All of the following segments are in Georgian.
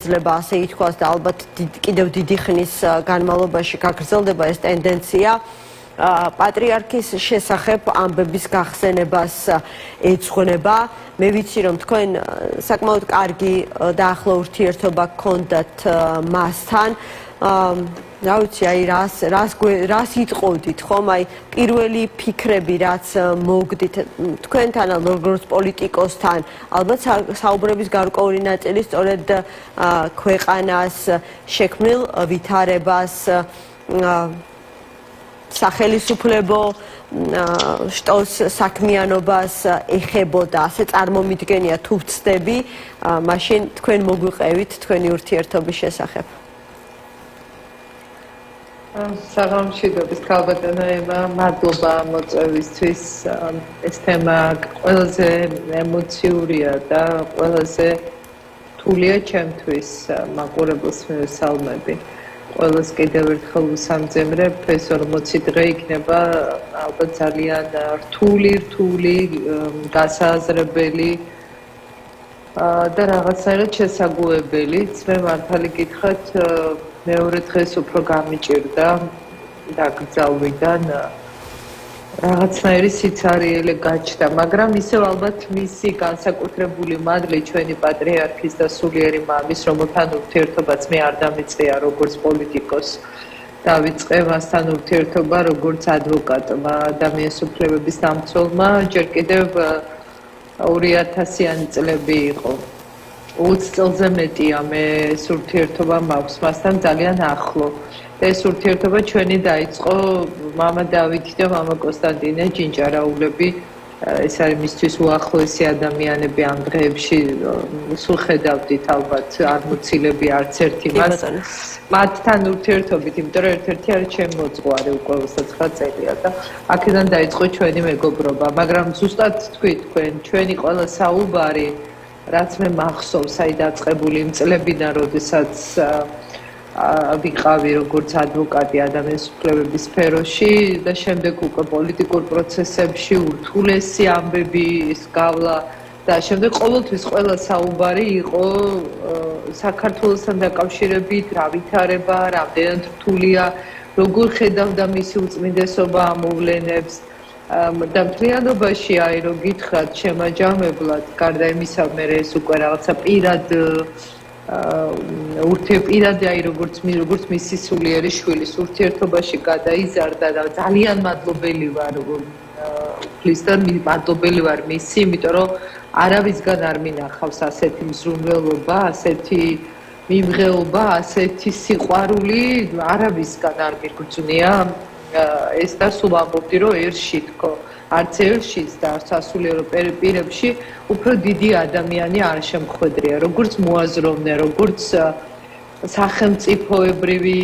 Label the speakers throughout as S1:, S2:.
S1: შეიძლება ასე ითქვას და ალბათ კიდევ დიდი ხნის განმავლობაში გაგრძელდება ეს ტენდენცია პატრიარქის შესახებ ამბების გახსენებას ეძღვნება. მე ვიცი რომ თქვენ საკმაოდ კარგი და ახლო ურთიერთობა გქონდათ მასთან. რა ვიცი, აი რას იტყოდით, ხომ? აი პირველი ფიქრები, რაც მოგდით თქვენთან, როგორც პოლიტიკოსთან, ალბათ საუბრების გარკვეული ნაწილი სწორედ ქვეყანას შექმნილ ვითარებას, სახელისუფლებო შტოს საქმიანობას ეხებოდა, ასე წარმომიდგენია თუ ვცდები, მაშინ თქვენ მოგვიყევით თქვენი ურთიერთობის შესახებ.
S2: საღამოშიდობის ქალბატონო ევა, მადლობა მოწვევისთვის. ეს თემა ყველაზე ემოციურია და ყველაზე რთულია ჩემთვის მაყურებელს მივესალმები. ყველას კიდევ ერთხელ ვუსამძიმრებ, ეს 40 დღე იქნება ალბათ ძალიან რთული, გასააზრებელი და რაღაცნაირად შესაგუებელიც. მე მართალი გითხრათ, მეორე დღეს უფრო გამიჭირდა დაკრძალვიდან რაღაცნაირი სიცარიელე გაჩნდა, მაგრამ ისევ ალბათ მისი განსაკუთრებული მადლი ჩვენი პატრიარქის და სულიერი მამის, რომელთან ურთიერთობაც მე არ დამიწყია როგორც პოლიტიკოს, დავიწყე მასთან ურთიერთობა როგორც ადვოკატმა, ადამიანის უფლებების დამცველმა, ჯერ კიდევ 2000-იანი წლები იყო. 20 წელზე მეტია მე ეს ურთიერთობა მაქვს მასთან ძალიან ახლო. ეს ურთიერთობა ჩვენი დაიწყო მამა დავითი და მამა კონსტანტინე ჯინჯარაულები. ეს არის მისთვის უახლოესი ადამიანები ამ დღეებში. სულ ხედავდით ალბათ არ მოცილები არც ერთი მას. მათთან ურთიერთობით, იმიტომ რომ ერთ-ერთი არის ჩემი მოძღვარი უკვე 29 წელია და აქედან დაიწყო ჩვენი მეგობრობა. მაგრამ ზუსტად თქვი თქვენ, ჩვენი ყველა საუბარი რაც მე მახსოვს, აი დაწყებული იმ წლებიდან, როდესაც ვიყავი როგორც ადვოკატი ადამიანის უფლებების სფეროში და შემდეგ უკვე პოლიტიკურ პროცესებში, ურთულესი ამბების გავლა და შემდეგ ყოველთვის ყველა საუბარი იყო საქართველოსთან დაკავშირებით, რა ვითარება, რამდენად რთულია, როგორ ხედავდა მისი უწმინდესობა ამ მოვლენებს. და მთლიანობაში აი რომ გითხრათ შემაჯამებლად, გარდა იმისა, მე ეს უკვე რაღაცა პირადი აი როგორც მისი სულიერი შვილის ურთიერთობაში გადაიზარდა და ძალიან მადლობელი ვარ უფლისთან, მადლობელი ვარ მისი, იმიტომ რომ არავისგან არ მინახავს ასეთი მზრუნველობა, ასეთი მიმღეობა, ასეთი სიყვარული, არავისგან არ მიგრძნია. ეს და სულ ამბობდი რომ ერში თქო, არც ერშიც და არც სასულიერო პირებში უფრო დიდი ადამიანი არ შემხვედრია, როგორც მოაზროვნე, როგორც სახელმწიფოებრივი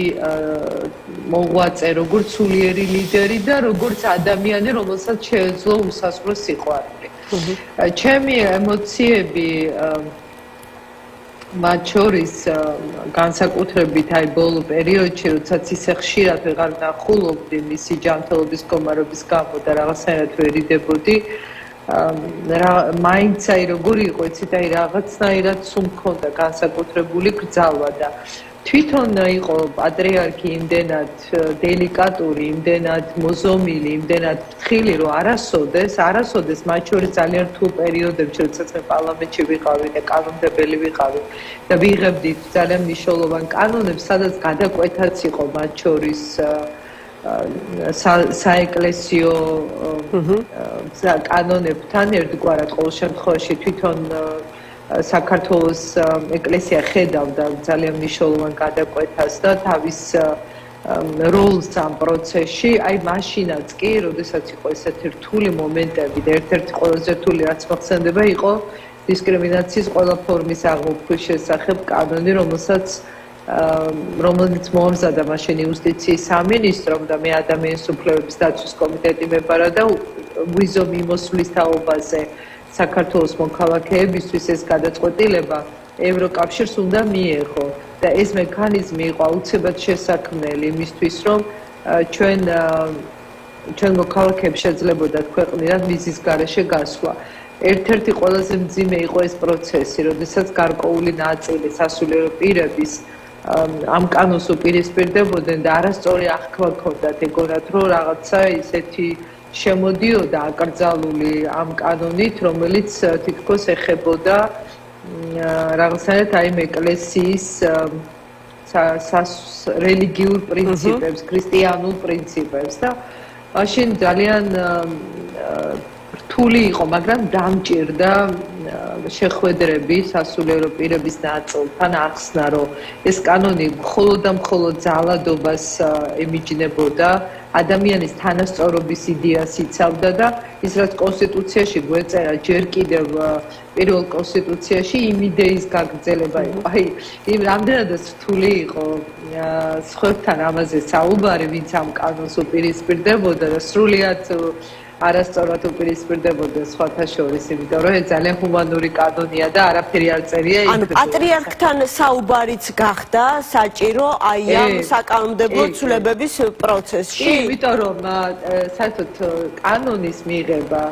S2: მოღვაწე, როგორც სულიერი ლიდერი და როგორც ადამიანი, რომელსაც შეეძლო უსასრულო სიყვარული. ჩემი ემოციები მათ შორის განსაკუთრებით აი ბოლო პერიოდში, როდესაც ისე ხშირად ვეღარ ნახულობდი მისი ჯანმრთელობის მდგომარეობის გამო და რაღაცნაირად ვერიდებოდი, მაინც აი როგორი იყო, იცით, აი რაღაცნაირად სულ მქონდა განსაკუთრებული გრძალვა და თვითონ იყო პატრიარქი იმდენად დელიკატური, იმდენად მოზომილი, იმდენად ფრთხილი, რომ არასოდეს მათ შორის ძალიან რთულ პერიოდებში, როდესაც მე პარლამენტში ვიყავი და კანონმდებელი ვიყავი და ვიღებდით ძალიან მნიშვნელოვან კანონებს, სადაც გადაკვეთაც იყო მათ შორის საეკლესიო კანონებთან ერთგვარად ყოველ შემთხვევაში თვითონ საქართველოს ეკლესია ხედავდა ძალიან მნიშვნელოვან გადაკვეთას და თავის როლს ამ პროცესში, აი მაშინაც კი, როდესაც იყო ესეთი რთული მომენტები და ერთ-ერთი ყველაზე რთული რაც მოხსენდება იყო დისკრიმინაციის ყველა ფორმის აღმოფხვის შესახებ კანონი, რომელიც მოამზადა მაშინ იუსტიციის სამინისტრომ და მე ადამიანის უფლებების დაცვის კომიტეტი მეპარა და ვიზო მიმოსვლის თაობაზე საქართველოს მოქალაქეებისთვის ეს გადაწყვეტილება ევროკავშირს უნდა მიეღო და ეს მექანიზმი იყო აუცილებლად შესაქმნელი იმისთვის, რომ ჩვენ მოქალაქეებს შეძლებოდათ ქვეყნიდან ვიზის გარეშე გასვლა. ერთ-ერთი ყველაზე მძიმე იყო ეს პროცესი, როდესაც გარკვეული ნაწილი სასულიერო პირების ამ კანონს უპირისპირდებოდნენ და არასწორი აღქვა ჰქონდათ, ეგონათ რომ რაღაცა ისეთი შემოდიოდა აკრძალული ამ კანონით, რომელიც თითქოს ეხებოდა რაღაცნაირად აი ეკლესიის რელიგიურ პრინციპებს, ქრისტიანულ პრინციპებს და მაშინ ძალიან რთული იყო, მაგრამ დამჭირდა შეხვედრები სასულიერო პირების ნაწილთან ახსნა, რომ ეს კანონი მხოლოდ და მხოლოდ ძალადობას ემიჯნებოდა, ადამიანის თანასწორობის იდეას იცავდა და ის რაც კონსტიტუციაში გვეწერა ჯერ კიდევ პირველ კონსტიტუციაში იმ იდეის გაგრძელება იყო. აი, იმ რამდენადაც რთული იყო სხვებთან ამაზე საუბარი, ვინც ამ კანონს უპირისპირდებოდა და სრულიად არასწორად უპირისპირდებოდა სხვათა შორის, იმიტომ რომ ეს ძალიან ჰუმანური კანონია და არაფერი არ წერია იქ.
S1: ანუ პატრიარქთან საუბარიც გახდა საჭირო აი ამ საკანონმდებლო ცვლილებების პროცესში.
S2: იმიტომ რომ საერთოდ კანონის მიღება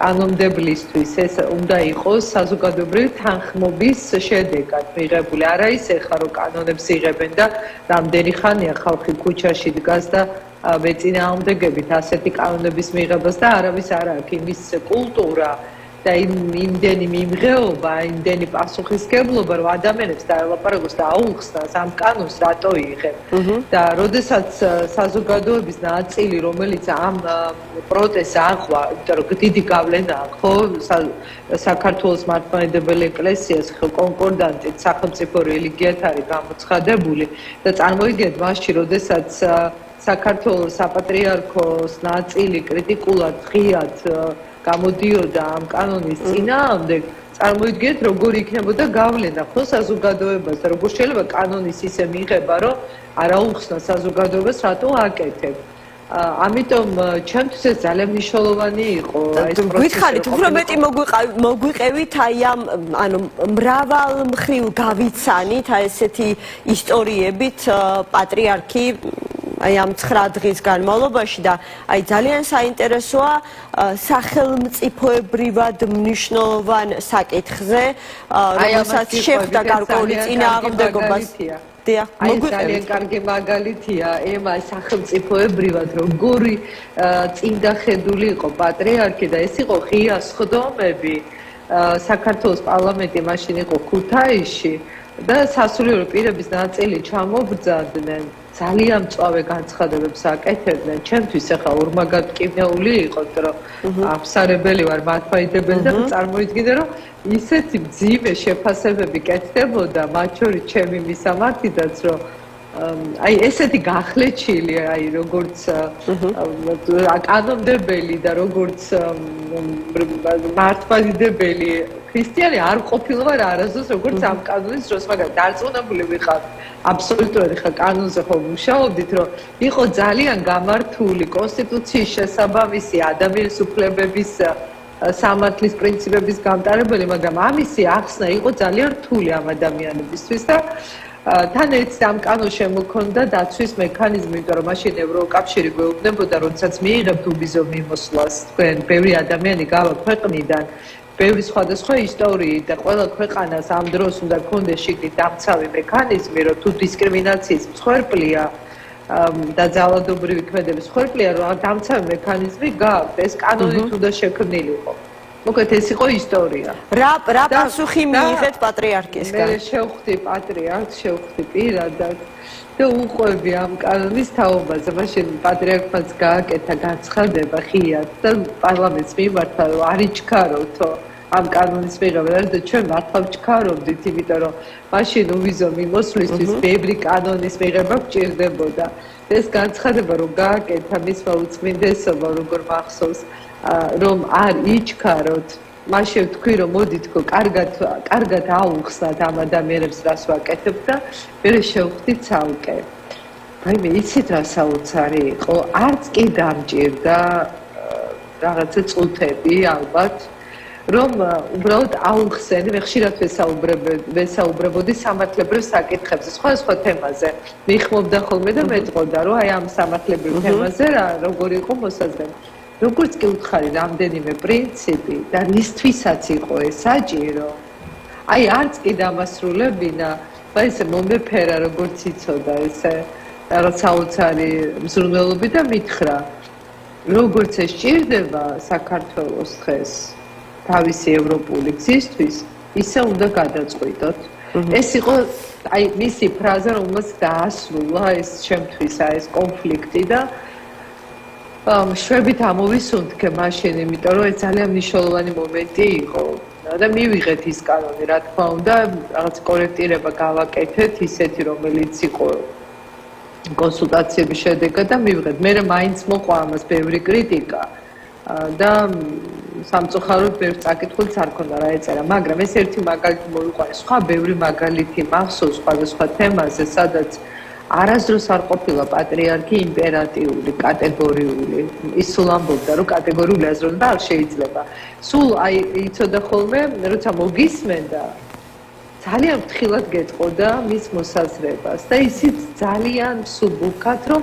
S2: კანონმდებლისთვის ეს უნდა იყოს საზოგადოებრივი თანხმობის შედეგად მიღებული. არა ის ეხლა რომ კანონებს იღებენ და რამდენი ხანია ხალხი ქუჩაში დგას და მეწინააღმდეგებით ასეთი კანონების მიღებას და არავის არ აქვს იმის კულტურა და იმდენი მიმღეობა, იმდენი პასუხისგებლობა, რომ ადამიანებს დაელაპარაკოს და აუხსნას ამ კანონს რატო იღებ. და როდესაც საზოგადოების ნაწილი, რომელიც ამ პროტესტს ახვა, იმიტომ რომ დიდი გავლენა აქვს, ხო, საქართველოს მართლმადიდებელი ეკლესიას კონკორდანტით სახელმწიფო რელიგიად არის გამოცხადებული და წარმოიდგინეთ მაშინ, როდესაც საქართველოს საპატრიარქოს ნაწილი კრიტიკულად ღიად გამოდიოდა ამ კანონის წინააღმდეგ, წარმოიდგინეთ როგორი იქნებოდა გავლენა ხო საზოგადოებას და როგორ შეიძლება კანონის ისე მიღება, რომ არ აუხსნა საზოგადოებას რატო აკეთებ. ამიტომ ჩემთვის ეს ძალიან მნიშვნელოვანი იყო ეს პროცესი.
S1: გითხარით, უფრო მეტი მოგვიყევით აი ამ ანუ მრავალმხრივ გავიცანით აი ესეთი ისტორიებით პატრიარქი აი ამ 9 დღის განმავლობაში და აი ძალიან საინტერესოა სახელმწიფოებრივად მნიშვნელოვან საკითხზე, რომელსაც შეხვდა გარკვეული წინააღმდეგობას.
S2: აი ძალიან კარგი მაგალითია ემა სახელმწიფოებრივად როგორი წინდახედული იყო პატრიარქი და ეს იყო ღია სხდომები საქართველოს პარლამენტი მაშინ იყო ქუთაისში და სასულიერო პირების ნაწილი ჩამობრძანდნენ ძალიან მწვავე განცხადებებს აკეთებდნენ. ჩემთვის ახლა ორმაგადკინეული იყო, რომ აფსარებელი ვარ მართლმადიდებელი და წარმოიდგინე, რომ ისეთი მძიმე შეფასებები კეთდებოდა, მათ შორის ჩემი მისამართიდაც, რომ აი ესეთი გახლეჩილი, აი როგორც კანონმდებელი და როგორც მართლმადიდებელი ქრისტიანი არ ყოფილვარ არასდროს როგორც ამ კანონის დროს, მაგრამ დარწმუნებული ვიყავ აბსოლუტურად ხა კანონზე ხო მუშაობდით, რომ იყო ძალიან გამართული კონსტიტუციის შესაბამისი ადამიანის უფლებების სამართლის პრინციპების გამტარებელი, მაგრამ ამისი ახსნა იყო ძალიან რთული ამ ადამიანებისთვის და თან ერთად ამ კანონს შემოქონდა დაცვის მექანიზმი, იმიტომ რომ მაშინ ევროკავშირი გვეუბნებოდა, როდესაც მიიღებთ უბიზო მიმოსვლას, თქვენ ბევრი ადამიანი გავა ქვეყნიდან, ბევრი სხვადასხვა ისტორიით და ყველა ქვეყანას ამ დროს უნდა გქონდეს შიგნით დამცავი მექანიზმი, რომ თუ დისკრიმინაციის მსხვერპლია და ძალადობრივი ქმედების მსხვერპლია, რომ დამცავი მექანიზმი გააქვთ, ეს კანონით უნდა შექმნილიყო. მოკლედ ეს იყო ისტორია.
S1: რა პასუხი მიიღეთ პატრიარქისგან?
S2: მე შევხვდი პატრიარქს, შევხვდი პირადად და უყვები ამ კანონის თაობაზე. მაშინ პატრიარქმაც გააკეთა განცხადება ღიად და პარლამენტს მიმართა, რომ არ იჩქაროთო ამ კანონის მიღება და ჩვენ მართლა ვჩქარობდით, იმიტომ რომ მაშინ უბიზო მიმოსვლისთვის ბევრი კანონის მიღება გჭირდებოდა. ეს განცხადება რომ გააკეთა მისმა უწმინდესობა, როგორ მახსოვს, რომ არ იჩქაროთ, მაშინ თქვი რომ მოდით ხო კარგად აუხსნათ ამ ადამიანებს რას ვაკეთებ და მე შევხვდი ცალკე. აი მე იცით რა საოცარი იყო, არც კი დამჭირდა რაღაცა წუთები ალბათ, რომ უბრალოდ აუხსენი, მე ხშირად ვესაუბრებოდი სამართლებრივ საკითხებზე, სხვა თემაზე. მიხმობდა ხოლმე და მეტყოდა, რომ აი ამ სამართლებრივ თემაზე როგორი იყო მოსაზრება. როგორც კი უთხარი რამდენიმე პრინციპი და რისთვისაც იყო ეს საჭირო, აი არც კი დამასრულებინა, და ესე მომეფერა როგორც იცოდა ესე რაღაც საოცარი მზრუნველობი და მითხრა, როგორც ეს ჭირდება საქართველოს დღეს თავისი ევროპული გზისთვის, ისე უნდა გადაწყვიტოთ. ეს იყო აი მისი ფრაზა, რომელსაც დაასრულა ეს შემთხვევა, ეს კონფლიქტი და შვებით ამოვისუნთქე მაშინ, იმიტომ რომ ეს ძალიან მნიშვნელოვანი მომენტი იყო. და მივიღეთ ის კანონი, რა თქმა უნდა, რაღაც კორექტირება გავაკეთეთ, ისეთი რომელიც იყო კონსულტაციების შედეგად და მივიღეთ. მე მაინც მოყვა ამას ბევრი კრიტიკა და სამწუხაროდ ბევრ წაკითხულს არ ქონდა რა ეწერა, მაგრამ ეს ერთი მაგალითი მოვიყვანე. სხვა ბევრი მაგალითი მახსოვს სხვადასხვა თემაზე, სადაც არასდროს არ ყოფილა პატრიარქი იმპერატიული, კატეგორიული. ის სულ ამბობდა, რომ კატეგორიული აზროვნება არ შეიძლება. სულ აი იცოდა ხოლმე, როცა მოგისმენდა, ძალიან ფრთხილად გეტყოდა მის მოსაზრებას და ისიც ძალიან სუბუქად, რომ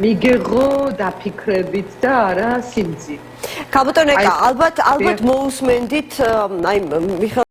S2: მიგეღო დაფიქრებით და არა სიმძიმით.
S1: ქალბატონო ეკა, ალბათ მოусმენდით, აი მიხეილ